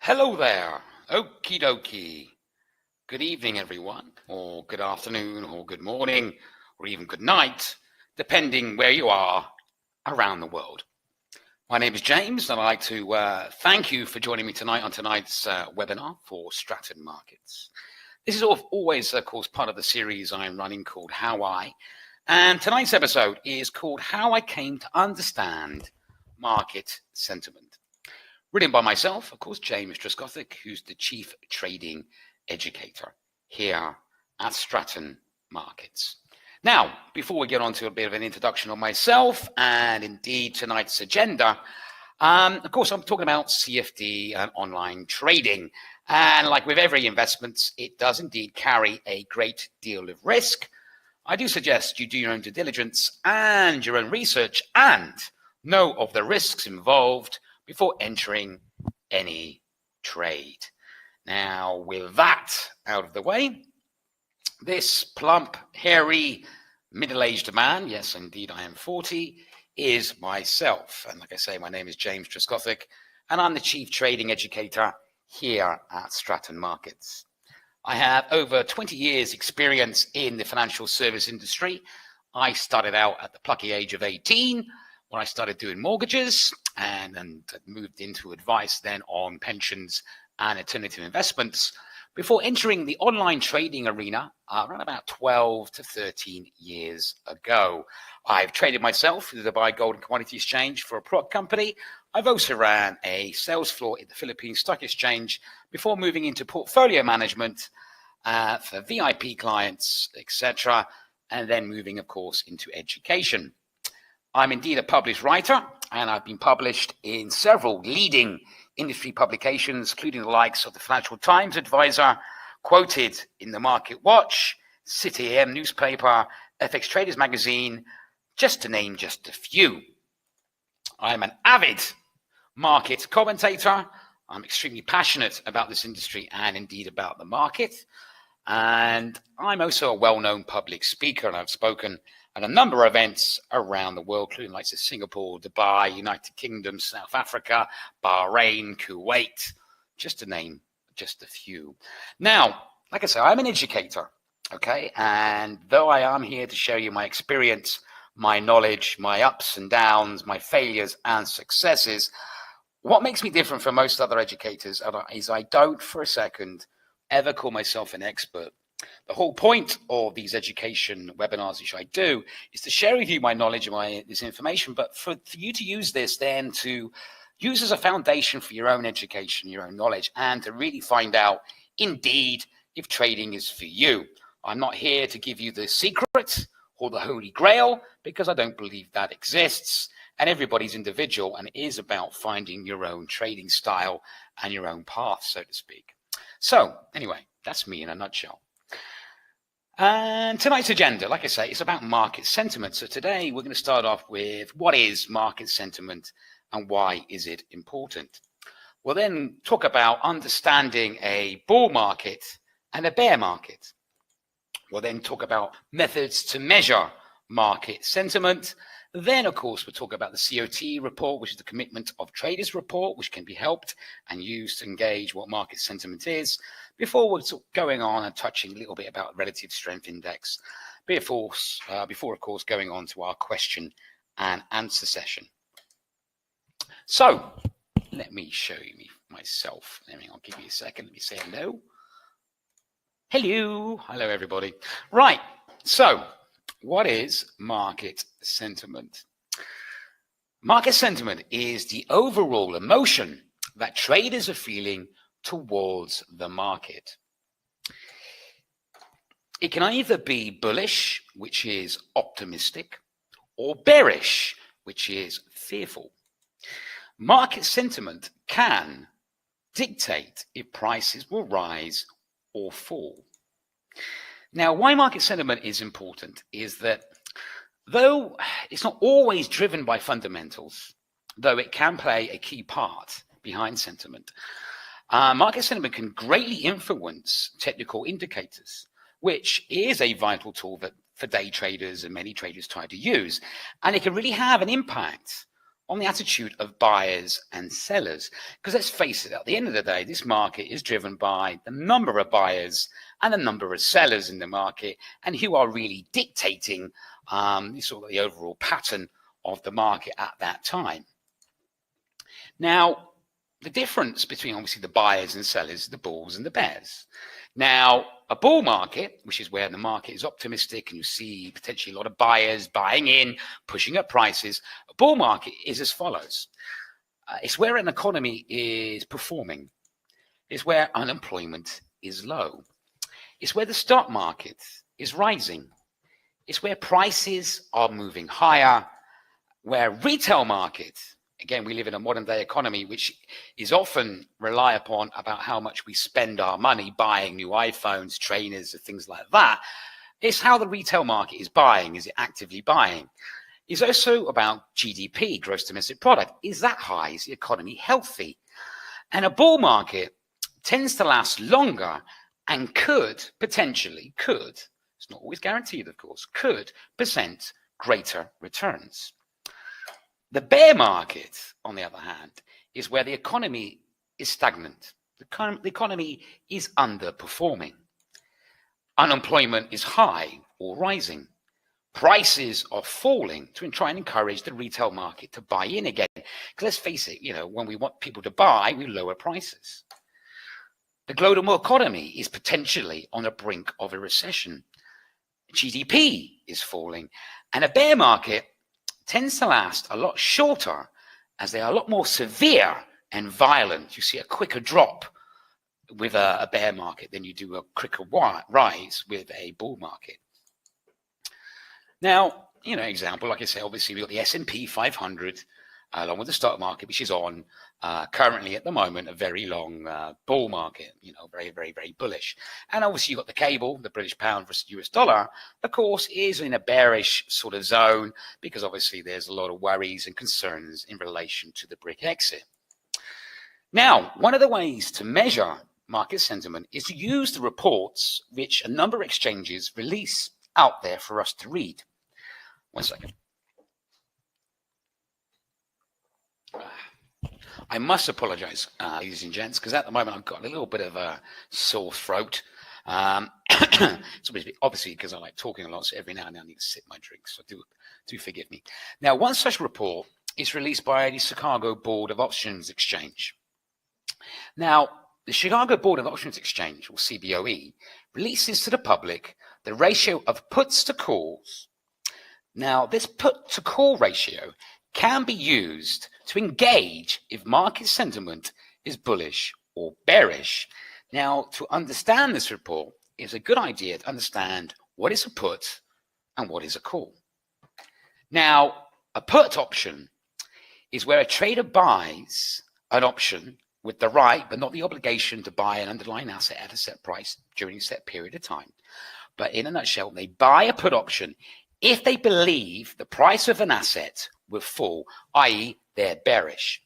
Hello there. Okie dokie. Good evening, everyone, or good afternoon, or good morning, or even good night, depending where you are around the world. My name is James, and I'd like to thank you for joining me tonight on tonight's webinar for Stratton Markets. This is always, of course, part of the series I'm running called How I, and tonight's episode is called How I Came to Understand Market Sentiment. Written by myself, of course, James Trescothick, who's the Chief Trading Educator here at Stratton Markets. Now, before we get on to a bit of an introduction on myself and indeed tonight's agenda, of course, I'm talking about CFD and online trading. And like with every investment, it does indeed carry a great deal of risk. I do suggest you do your own due diligence and your own research and know of the risks involved before entering any trade. Now, with that out of the way, this plump, hairy, middle-aged man, yes, indeed, I am 40, is myself. And like I say, my name is James Trescothick, and I'm the Chief Trading Educator here at Stratton Markets. I have over 20 years experience in the financial service industry. I started out at the plucky age of 18 when I started doing mortgages and moved into advice then on pensions and alternative investments before entering the online trading arena around about 12 to 13 years ago. I've traded myself through the Dubai Gold and Commodity Exchange for a product company. I've also ran a sales floor in the Philippine Stock Exchange before moving into portfolio management for VIP clients, etc., and then moving, of course, into education. I'm indeed a published writer, and I've been published in several leading industry publications, including the likes of the Financial Times Advisor, quoted in the Market Watch, City AM newspaper, FX Traders magazine, just to name just a few. I'm an avid market commentator. I'm extremely passionate about this industry and indeed about the market. And I'm also a well-known public speaker, and I've spoken at a number of events around the world, including like Singapore, Dubai, United Kingdom, South Africa, Bahrain, Kuwait, just to name just a few. Now, like I say, I'm an educator, okay? And though I am here to show you my experience, my knowledge, my ups and downs, my failures and successes, what makes me different from most other educators is I don't for a second ever call myself an expert. The whole point of these education webinars, which I do, is to share with you my knowledge and this information, but for you to use this then to use as a foundation for your own education, your own knowledge, and to really find out, indeed, if trading is for you. I'm not here to give you the secret or the holy grail, because I don't believe that exists, and everybody's individual, and it is about finding your own trading style and your own path, so to speak. So, anyway, that's me in a nutshell. And tonight's agenda, like I say, is about market sentiment. So today we're going to start off with what is market sentiment and why is it important? We'll then talk about understanding a bull market and a bear market. We'll then talk about methods to measure market sentiment. Then, of course, we'll talk about the COT report, which is the Commitment of Traders report, which can be helped and used to engage what market sentiment is, before we're going on and touching a little bit about relative strength index, before of course, going on to our question and answer session. So, let me show you myself. I'll give you a second. Let me say hello. Hello. Hello, everybody. Right. So, what is market sentiment? Market sentiment is the overall emotion that traders are feeling towards the market. It can either be bullish, which is optimistic, or bearish, which is fearful. Market sentiment can dictate if prices will rise or fall. Now, why market sentiment is important is that though it's not always driven by fundamentals, though it can play a key part behind sentiment, market sentiment can greatly influence technical indicators, which is a vital tool that for day traders and many traders try to use. And it can really have an impact on the attitude of buyers and sellers. Because let's face it, at the end of the day, this market is driven by the number of buyers and the number of sellers in the market, and who are really dictating sort of the overall pattern of the market at that time. Now, the difference between obviously the buyers and sellers, the bulls and the bears. Now, a bull market, which is where the market is optimistic and you see potentially a lot of buyers buying in, pushing up prices. A bull market is as follows. It's where an economy is performing. It's where unemployment is low. It's where the stock market is rising. It's where prices are moving higher, where retail market, again, we live in a modern day economy, which is often rely upon about how much we spend our money buying new iPhones, trainers, and things like that. It's how the retail market is buying. Is it actively buying? It's also about GDP, gross domestic product. Is that high? Is the economy healthy? And a bull market tends to last longer and could, it's not always guaranteed, of course, could present greater returns. The bear market, on the other hand, is where the economy is stagnant. The economy is underperforming. Unemployment is high or rising. Prices are falling to try and encourage the retail market to buy in again. Because let's face it, when we want people to buy, we lower prices. The global economy is potentially on the brink of a recession. GDP is falling, and a bear market tends to last a lot shorter as they are a lot more severe and violent. You see a quicker drop with a bear market than you do a quicker rise with a bull market. Now, example, like I say, obviously we've got the S&P 500 along with the stock market, which is on currently at the moment a very long bull market, very, very, very bullish. And obviously you've got the cable, the British pound versus US dollar, of course, is in a bearish sort of zone because obviously there's a lot of worries and concerns in relation to the BRIC exit. Now, one of the ways to measure market sentiment is to use the reports which a number of exchanges release out there for us to read. One second. I must apologize, ladies and gents, because at the moment I've got a little bit of a sore throat. So obviously, because I like talking a lot, so every now and then I need to sip my drink, so do forgive me. Now, one such report is released by the Chicago Board of Options Exchange. Now, the Chicago Board of Options Exchange, or CBOE, releases to the public the ratio of puts to calls. Now, this put to call ratio can be used to engage if market sentiment is bullish or bearish. Now, to understand this report, it's a good idea to understand what is a put and what is a call. Now, a put option is where a trader buys an option with the right, but not the obligation to buy an underlying asset at a set price during a set period of time. But in a nutshell, they buy a put option if they believe the price of an asset will fall, i.e. they're bearish.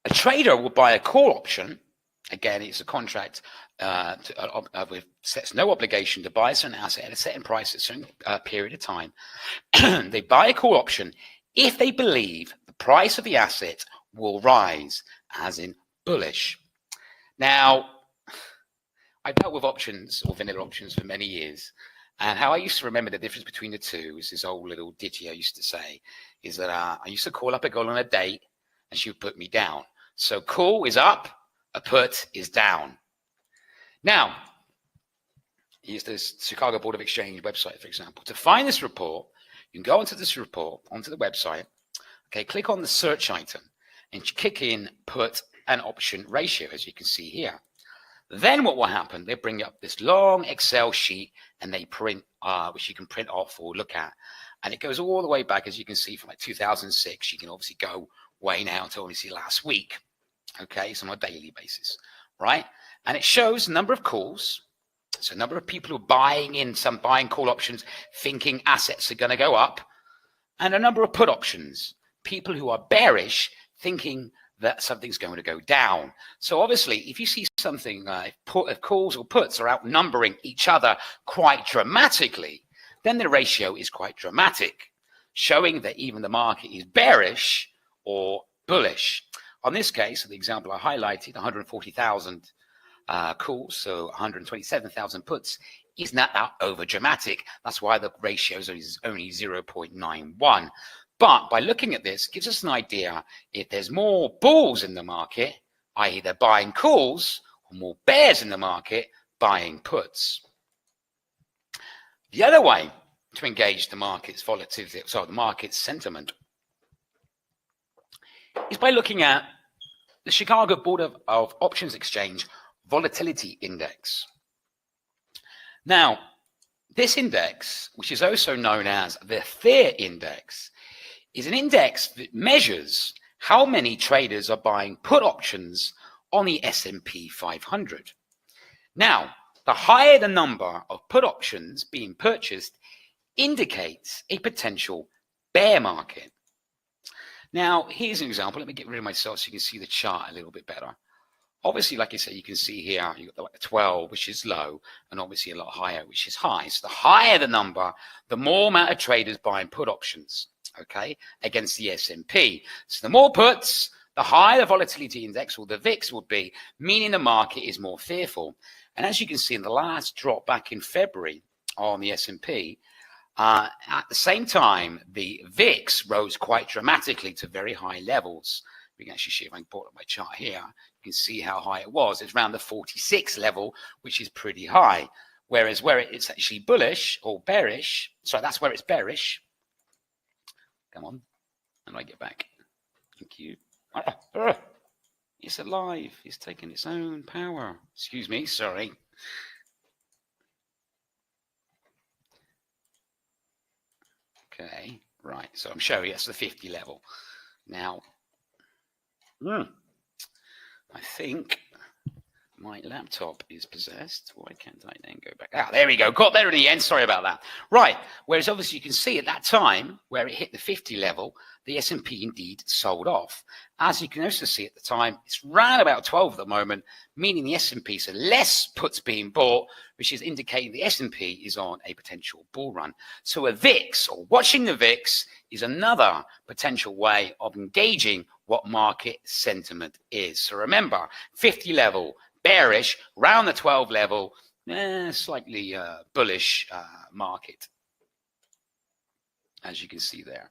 A trader will buy a call option. Again, it's a contract with sets no obligation to buy a certain asset at a certain price at a certain period of time. They buy a call option if they believe the price of the asset will rise, as in bullish. Now, I dealt with options or vanilla options for many years. And how I used to remember the difference between the two is this old little ditty I used to say, is that I used to call up a girl on a date and she would put me down. So call is up, a put is down. Now, here's this Chicago Board of Exchange website, for example. To find this report, you can go onto this report, onto the website, okay, click on the search item and kick in put and option ratio, as you can see here. Then what will happen, they bring up this long Excel sheet and they print, which you can print off or look at. And it goes all the way back, as you can see, from like 2006. You can obviously go way now to only see last week. Okay, so on a daily basis, right? And it shows the number of calls. So number of people who are buying in some buying call options, thinking assets are going to go up. And a number of put options, people who are bearish, thinking that something's going to go down. So obviously, if you see something, if calls or puts are outnumbering each other quite dramatically, then the ratio is quite dramatic. showing that even the market is bearish or bullish. On this case, the example I highlighted, 140,000 calls, so 127,000 puts, is not that over dramatic. That's why the ratio is only 0.91. But by looking at this, gives us an idea if there's more bulls in the market, i.e. they're buying calls, or more bears in the market, buying puts. The other way to engage the market's volatility, so the market's sentiment, is by looking at the Chicago Board of Options Exchange Volatility Index. Now, this index, which is also known as the Fear Index, is an index that measures how many traders are buying put options on the S&P 500. Now, the higher the number of put options being purchased indicates a potential bear market. Now, here's an example. Let me get rid of myself so you can see the chart a little bit better. Obviously, like I say, you can see here, you've got the 12, which is low, and obviously a lot higher, which is high. So the higher the number, the more amount of traders buying put options, okay, against the S&P. So the more puts, the higher the volatility index, or the VIX, would be, meaning the market is more fearful. And as you can see in the last drop back in February on the S&P, at the same time, the VIX rose quite dramatically to very high levels. We can actually see, if I can pull up my chart here, you can see how high it was. It's around the 46 level, which is pretty high. Whereas where it's actually bullish or bearish, sorry, that's where it's bearish. Come on, how do I get back? Thank you. It's alive. It's taking its own power. Excuse me, sorry. Okay, right. So I'm showing you that's the 50 level. Now, I think my laptop is possessed. Why can't I then go back? Ah, there we go. Got there in the end. Sorry about that. Right. Whereas obviously you can see at that time where it hit the 50 level, the S&P indeed sold off. As you can also see at the time, it's round about 12 at the moment, meaning the S&P, so less puts being bought, which is indicating the S&P is on a potential bull run. So a VIX, or watching the VIX, is another potential way of engaging what market sentiment is. So remember, 50 level, bearish, round the 12 level, slightly bullish market, as you can see there.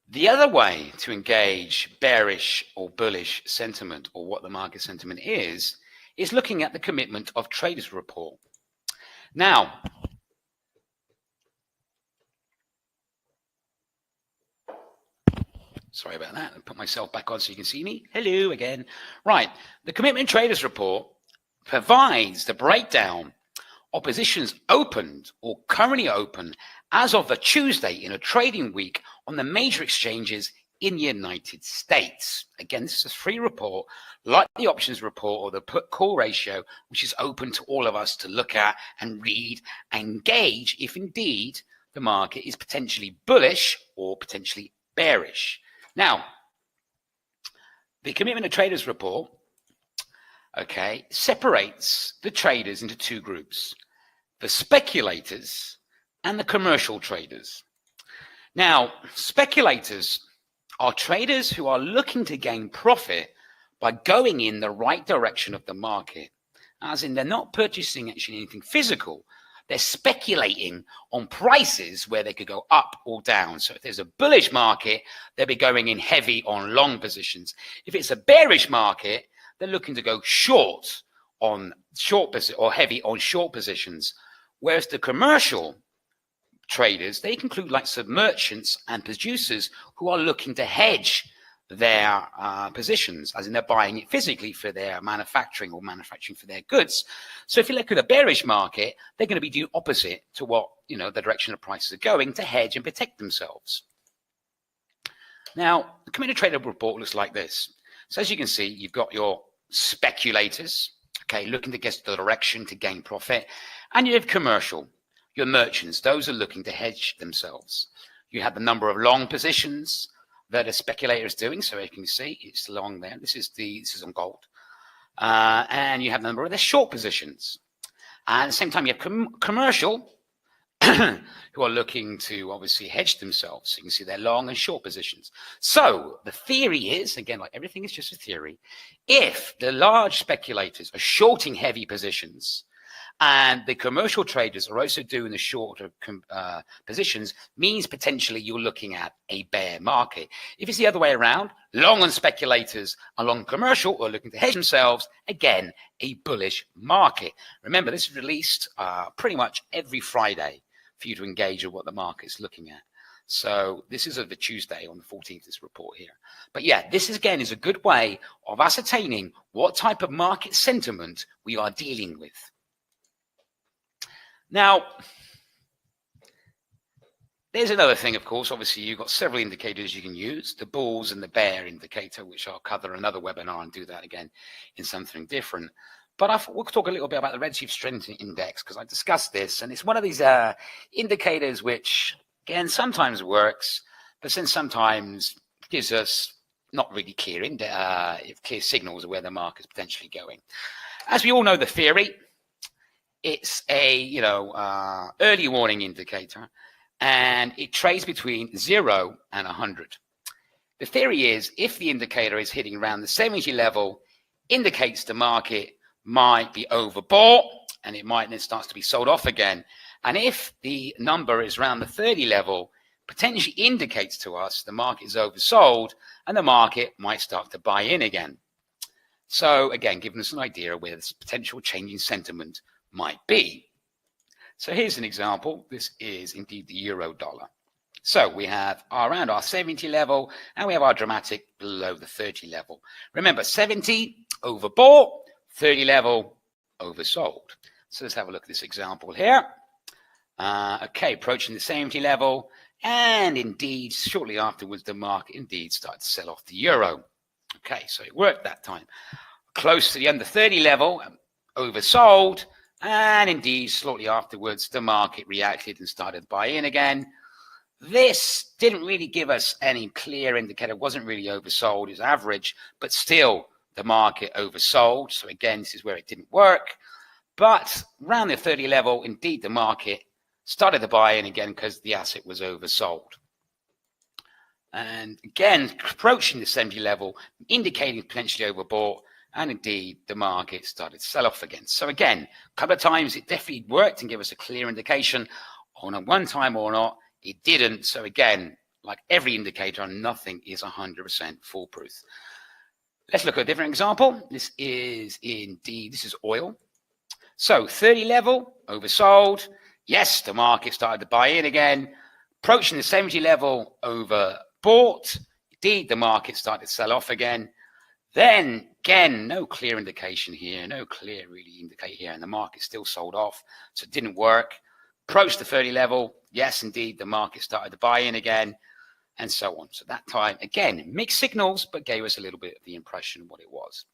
The other way to engage bearish or bullish sentiment, or what the market sentiment is looking at the commitment of traders report. Now, sorry about that. I'll put myself back on so you can see me. Hello again. Right. The commitment traders report provides the breakdown of positions opened or currently open as of the Tuesday in a trading week on the major exchanges in the United States. Again, this is a free report, like the options report or the put-call ratio, which is open to all of us to look at and read and engage if indeed the market is potentially bullish or potentially bearish. Now, the commitment of traders report, okay, separates the traders into two groups, the speculators and the commercial traders. Now, speculators are traders who are looking to gain profit by going in the right direction of the market, as in they're not purchasing actually anything physical. They're speculating on prices where they could go up or down. So if there's a bullish market, they'll be going in heavy on long positions. If it's a bearish market, they're looking to go short on or heavy on short positions. Whereas the commercial traders, they include like some merchants and producers who are looking to hedge their positions, as in they're buying it physically for their manufacturing or manufacturing for their goods. So if you look at a bearish market, they're going to be doing opposite to what, the direction of prices are going, to hedge and protect themselves. Now, the committed trader report looks like this. So as you can see, you've got your speculators, okay, looking to get the direction to gain profit, and you have commercial, your merchants, those are looking to hedge themselves. You have the number of long positions that a speculator is doing. So you can see it's long there. This is on gold. And you have the number of the short positions. And at the same time, you have commercial who are looking to obviously hedge themselves. So you can see their long and short positions. So the theory is, again, like everything is just a theory, if the large speculators are shorting heavy positions, and the commercial traders are also doing the shorter positions, means potentially you're looking at a bear market. If it's the other way around, long on speculators and long commercial are looking to hedge themselves, again, a bullish market. Remember, this is released pretty much every Friday for you to engage with what the market's looking at. So this is the Tuesday on the 14th, this report here. But yeah, this is, again, is a good way of ascertaining what type of market sentiment we are dealing with. Now, there's another thing, of course. Obviously, you've got several indicators you can use, the bulls and the bear indicator, which I'll cover another webinar and do that again in something different. But we'll talk a little bit about the Redshift Strength Index, because I discussed this, and it's one of these indicators which, again, sometimes works, but then sometimes gives us not really clear signals of where the market's potentially going. As we all know, the theory, it's a early warning indicator, and it trades between 0 and 100. The theory is, if the indicator is hitting around the 70 level, indicates the market might be overbought, and it might then starts to be sold off again. And if the number is around the 30 level, potentially indicates to us the market is oversold, and the market might start to buy in again. So again, giving us an idea of where this potential change in sentiment might be. So here's an example. This is indeed the euro dollar. So we have around our 70 level, and we have our dramatic below the 30 level. Remember, 70 overbought, 30 level oversold. So let's have a look at this example here. Okay, approaching the 70 level, and indeed shortly afterwards the market indeed started to sell off the euro. Okay, so it worked that time. Close to the under 30 level, oversold. And indeed, shortly afterwards, the market reacted and started to buy in again. This didn't really give us any clear indicator. It wasn't really oversold. It was average, but still the market oversold. So again, this is where it didn't work. But around the 30 level, indeed, the market started to buy in again because the asset was oversold. And again, approaching the 70 level, indicating potentially overbought. And indeed, the market started to sell off again. So again, a couple of times it definitely worked and gave us a clear indication. On a one time or not, it didn't. So again, like every indicator, nothing is 100% foolproof. Let's look at a different example. This is oil. So 30 level, oversold. Yes, the market started to buy in again. Approaching the 70 level, overbought. Indeed, the market started to sell off again. Then, again, no clear indication here, no clear really indicator here, and the market still sold off, so it didn't work. Approached the 30 level, yes, indeed, the market started to buy in again, and so on. So that time, again, mixed signals, but gave us a little bit of the impression of what it was.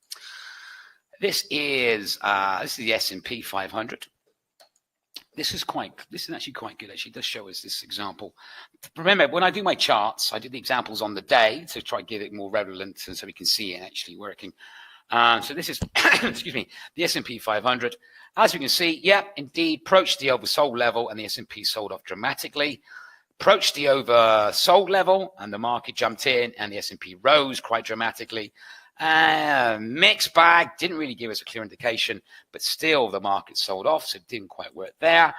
This is the S&P 500. This is actually quite good. Actually, it does show us this example. Remember, when I do my charts, I do the examples on the day to try to give it more relevant, so we can see it actually working. So this is, excuse me, the S&P 500. As we can see, yeah, indeed, approached the oversold level, and the S&P sold off dramatically. Approached the oversold level, and the market jumped in, and the S&P rose quite dramatically. Mixed bag, didn't really give us a clear indication, but still the market sold off, so it didn't quite work there.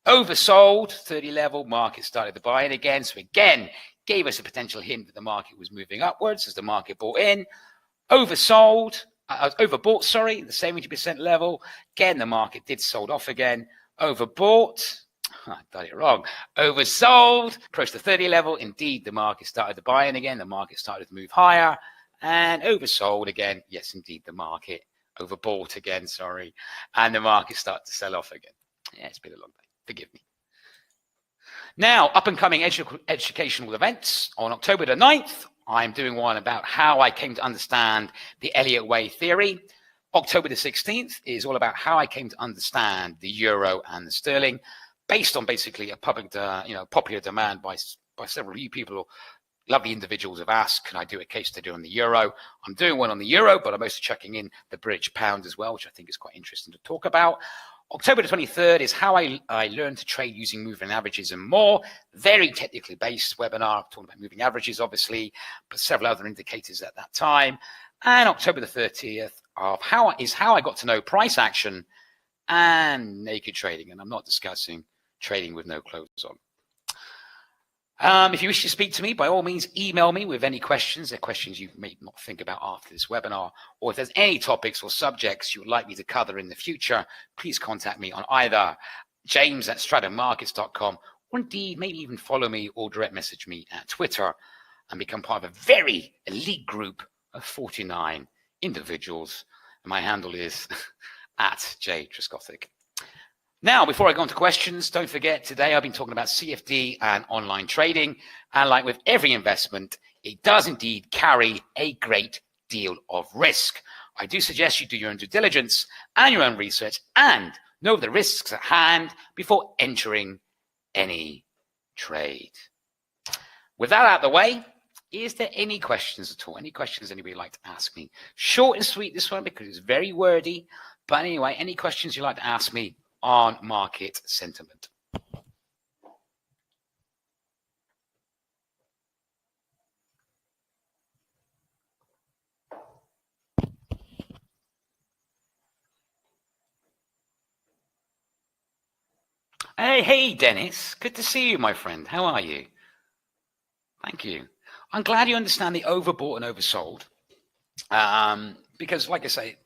Oversold, 30 level, market started to buy in again, so again, gave us a potential hint that the market was moving upwards as the market bought in. Overbought, the 70% level, again, the market did sold off again. Overbought, I got it wrong. Oversold, approached the 30 level, indeed, the market started to buy in again, the market started to move higher. And oversold again. Yes, indeed, the market overbought again, sorry. And the market started to sell off again. Yeah, it's been a long day. Forgive me. Now, up-and-coming educational events. On October the 9th, I'm doing one about how I came to understand the Elliott Wave theory. October the 16th is all about how I came to understand the euro and the sterling, based on basically a popular demand by several of you people. Lovely individuals have asked, can I do a case study on the euro? I'm doing one on the euro, but I'm also checking in the British pound as well, which I think is quite interesting to talk about. October the 23rd is how I learned to trade using moving averages and more. Very technically based webinar, talking about moving averages, obviously, but several other indicators at that time. And October the 30th of how I got to know price action and naked trading. And I'm not discussing trading with no clothes on. If you wish to speak to me, by all means, email me with any questions. They're questions you may not think about after this webinar, or if there's any topics or subjects you would like me to cover in the future, please contact me on either james@strattonmarkets.com, or indeed maybe even follow me or direct message me at Twitter and become part of a very elite group of 49 individuals. And my handle is at @jtriscothic. Now, before I go on to questions, don't forget, today I've been talking about CFD and online trading. And like with every investment, it does indeed carry a great deal of risk. I do suggest you do your own due diligence and your own research and know the risks at hand before entering any trade. With that out of the way, is there any questions at all? Any questions anybody would like to ask me? Short and sweet, this one, because it's very wordy. But anyway, any questions you'd like to ask me on market sentiment? Hey, Dennis. Good to see you, my friend. How are you? Thank you. I'm glad you understand the overbought and oversold. Because, like I say,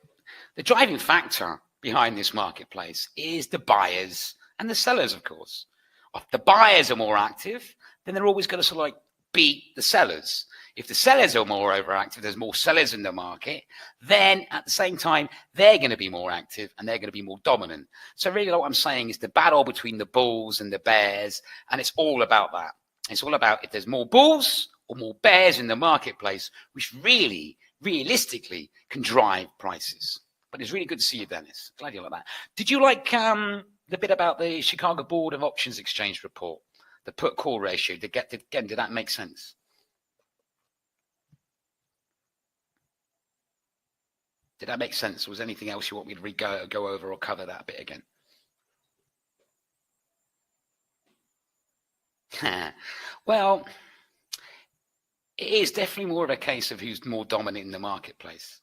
the driving factor behind this marketplace is the buyers and the sellers, of course. If the buyers are more active, then they're always going to sort of like beat the sellers. If the sellers are more overactive, there's more sellers in the market, then at the same time, they're going to be more active and they're going to be more dominant. So really what I'm saying is the battle between the bulls and the bears, and it's all about that. It's all about if there's more bulls or more bears in the marketplace, which really, realistically can drive prices. But it's really good to see you, Dennis. Glad you like that. Did you like the bit about the Chicago Board of Options Exchange report, the put-call ratio? Did that make sense? Did that make sense? Was there anything else you want me to go over or cover that bit again? Well, it is definitely more of a case of who's more dominant in the marketplace.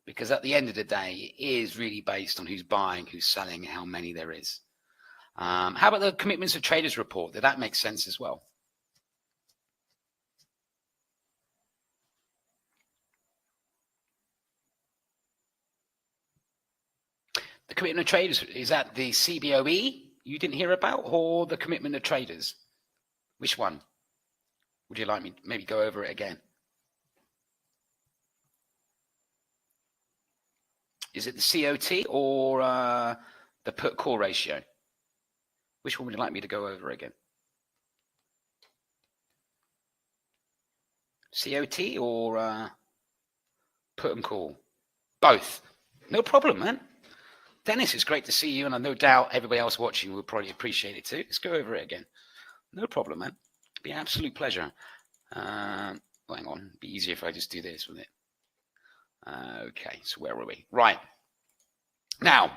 Because at the end of the day, it is really based on who's buying, who's selling, and how many there is. How about the commitments of traders report? Did that make sense as well? The commitment of traders, is that the CBOE you didn't hear about, or the commitment of traders? Which one? Would you like me to maybe go over it again? Is it the COT or the put-call ratio? Which one would you like me to go over again? COT or put and call? Both. No problem, man. Dennis, it's great to see you, and I no doubt everybody else watching will probably appreciate it too. Let's go over it again. No problem, man. It'd be an absolute pleasure. Hang on. It'd be easier if I just do this, wouldn't it? Okay, so where were we? Right. Now,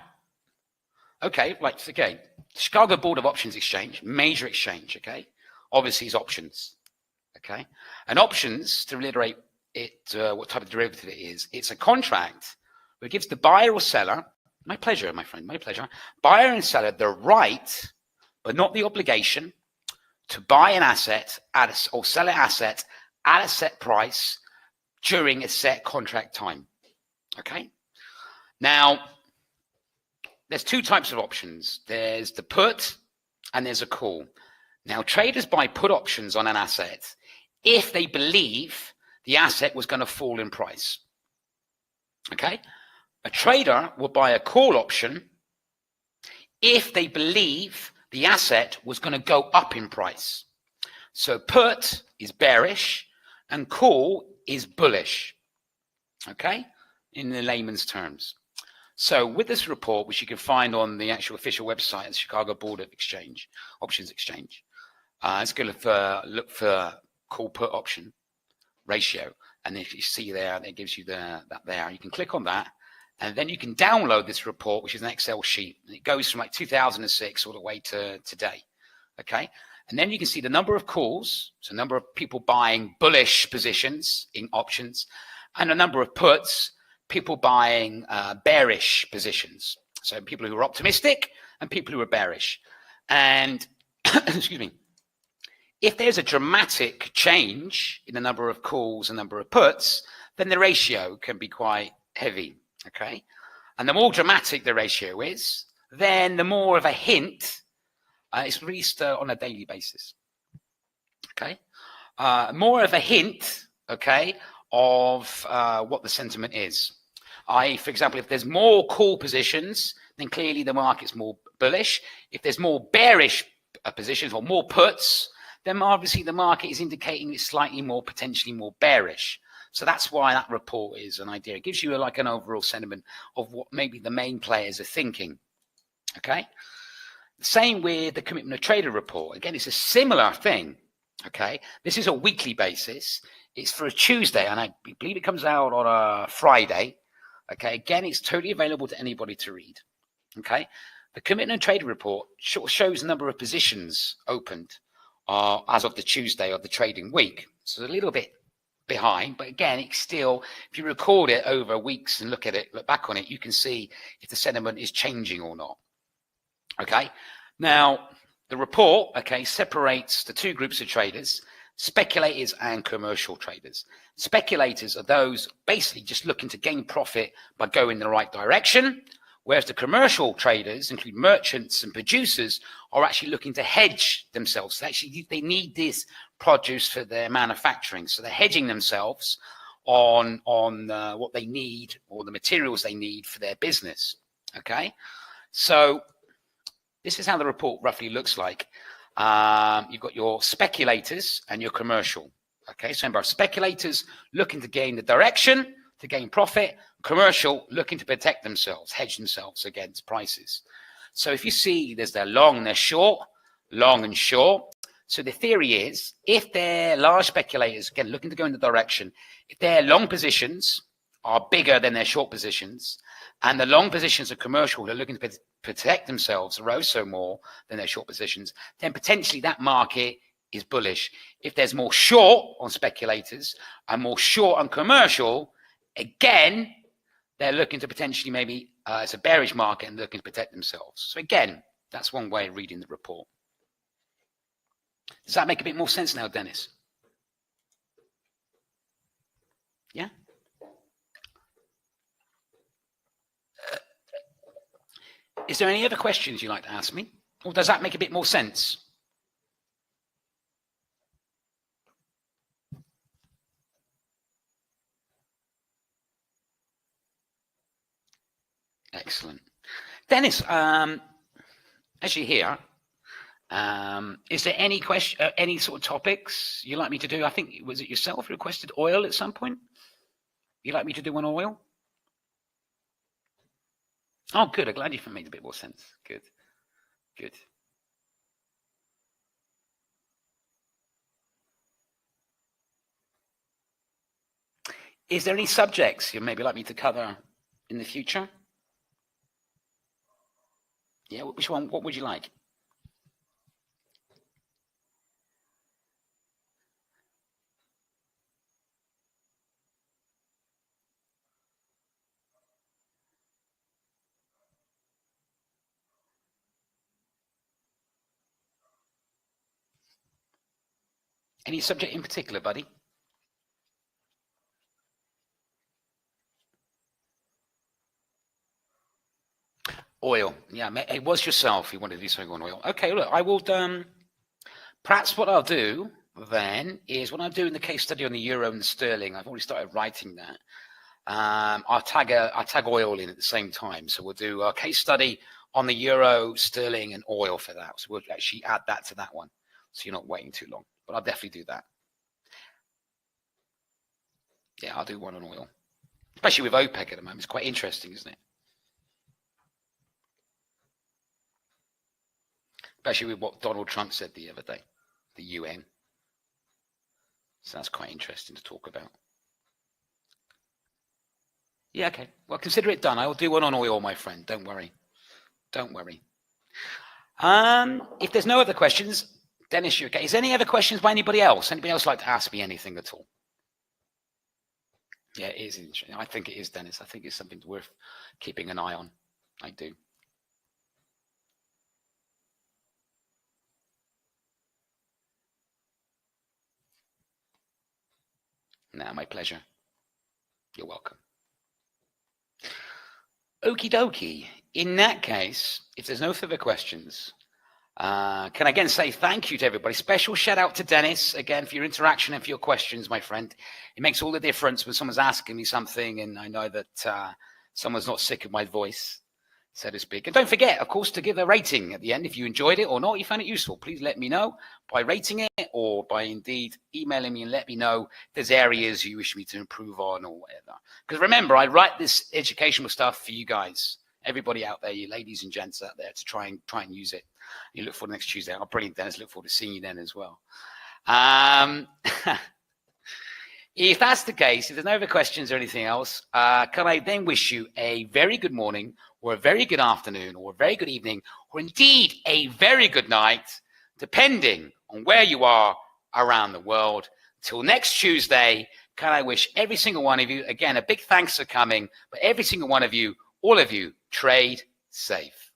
okay, Chicago Board of Options Exchange, major exchange, okay? Obviously, is options, okay? And options, to reiterate it, what type of derivative it is, it's a contract that gives the buyer or seller, my pleasure, my friend, my pleasure, buyer and seller the right, but not the obligation, to buy an asset or sell an asset at a set price during a set contract time. Okay. Now, there's two types of options. There's the put and there's a call. Now, traders buy put options on an asset if they believe the asset was going to fall in price. Okay. A trader will buy a call option if they believe the asset was going to go up in price. So put is bearish and call is bullish, okay, in the layman's terms. So with this report, which you can find on the actual official website of the Chicago Board of Options Exchange, it's going to look for call put option ratio. And if you see there, it gives you that there. You can click on that And then you can download this report, which is an Excel sheet. And it goes from like 2006 all the way to today. Okay. And then you can see the number of calls, so number of people buying bullish positions in options, and a number of puts, people buying bearish positions. So people who are optimistic and people who are bearish. And excuse me, if there's a dramatic change in the number of calls and number of puts, then the ratio can be quite heavy. Okay. And the more dramatic the ratio is, then the more of a hint it's released on a daily basis. Okay. More of a hint, okay, of what the sentiment is. For example, if there's more call positions, then clearly the market's more bullish. If there's more bearish positions or more puts, then obviously the market is indicating it's slightly more, potentially more bearish. So that's why that report is an idea. It gives you like an overall sentiment of what maybe the main players are thinking. Okay. Same with the commitment of trader report. Again, it's a similar thing. Okay. This is a weekly basis. It's for a Tuesday, and I believe it comes out on a Friday. Okay. Again, it's totally available to anybody to read. Okay. The commitment of trader report shows the number of positions opened as of the Tuesday of the trading week. So a little bit behind, but again, it's still, if you record it over weeks and look back on it, you can see if the sentiment is changing or not. Okay. Now, the report, okay, separates the two groups of traders, speculators and commercial traders. Speculators are those basically just looking to gain profit by going in the right direction, whereas the commercial traders, include merchants and producers, are actually looking to hedge themselves. They need this produce for their manufacturing, so they're hedging themselves on what they need or the materials they need for their business. Okay, so this is how the report roughly looks like. You've got your speculators and your commercial. Okay, so remember, speculators looking to gain the direction, to gain profit, commercial looking to protect themselves, hedge themselves against prices. So if you see there's their long and their short, long and short. So the theory is if they're large speculators, again, looking to go in the direction, if their long positions are bigger than their short positions, and the long positions of commercial are looking to protect themselves or also more than their short positions, then potentially that market is bullish. If there's more short on speculators and more short on commercial, again, they're looking to potentially maybe, it's a bearish market and looking to protect themselves. So again, that's one way of reading the report. Does that make a bit more sense now, Dennis? Yeah? Is there any other questions you'd like to ask me? Or does that make a bit more sense? Excellent. Dennis, as you're here, is there any question, any sort of topics you'd like me to do? I think, was it yourself who requested oil at some point? You'd like me to do on oil? Oh, good. I'm glad you made a bit more sense. Good. Good. Is there any subjects you maybe like me to cover in the future? Yeah, which one? What would you like? Any subject in particular, buddy? Oil. Yeah, it was yourself who wanted to do something on oil. Okay, look, I will. Perhaps what I'll do then is when I'm doing the case study on the euro and the sterling, I've already started writing that. I'll tag oil in at the same time. So we'll do a case study on the euro, sterling, and oil for that. So we'll actually add that to that one. So you're not waiting too long. But I'll definitely do that. Yeah, I'll do one on oil. Especially with OPEC at the moment. It's quite interesting, isn't it? Especially with what Donald Trump said the other day, the UN. So that's quite interesting to talk about. Yeah, okay. Well, consider it done. I will do one on oil, my friend. Don't worry. Don't worry. If there's no other questions, Dennis, you okay? Is there any other questions by anybody else? Anybody else like to ask me anything at all? Yeah, it is interesting. I think it is, Dennis. I think it's something worth keeping an eye on. I do. No, my pleasure. You're welcome. Okie dokie. In that case, if there's no further questions, can I again say thank you to everybody. Special shout out to Dennis, again, for your interaction and for your questions, my friend. It makes all the difference when someone's asking me something and I know that someone's not sick of my voice, so to speak. And don't forget, of course, to give a rating at the end if you enjoyed it or not, you found it useful. Please let me know by rating it or by indeed emailing me and let me know if there's areas you wish me to improve on or whatever. Because remember, I write this educational stuff for you guys, everybody out there, you ladies and gents out there, to try and use it. You look forward to next Tuesday. Oh, brilliant, Dennis. Look forward to seeing you then as well. If that's the case, if there's no other questions or anything else, can I then wish you a very good morning or a very good afternoon or a very good evening or indeed a very good night, depending on where you are around the world. Till next Tuesday, can I wish every single one of you, again, a big thanks for coming, but every single one of you, all of you, trade safe.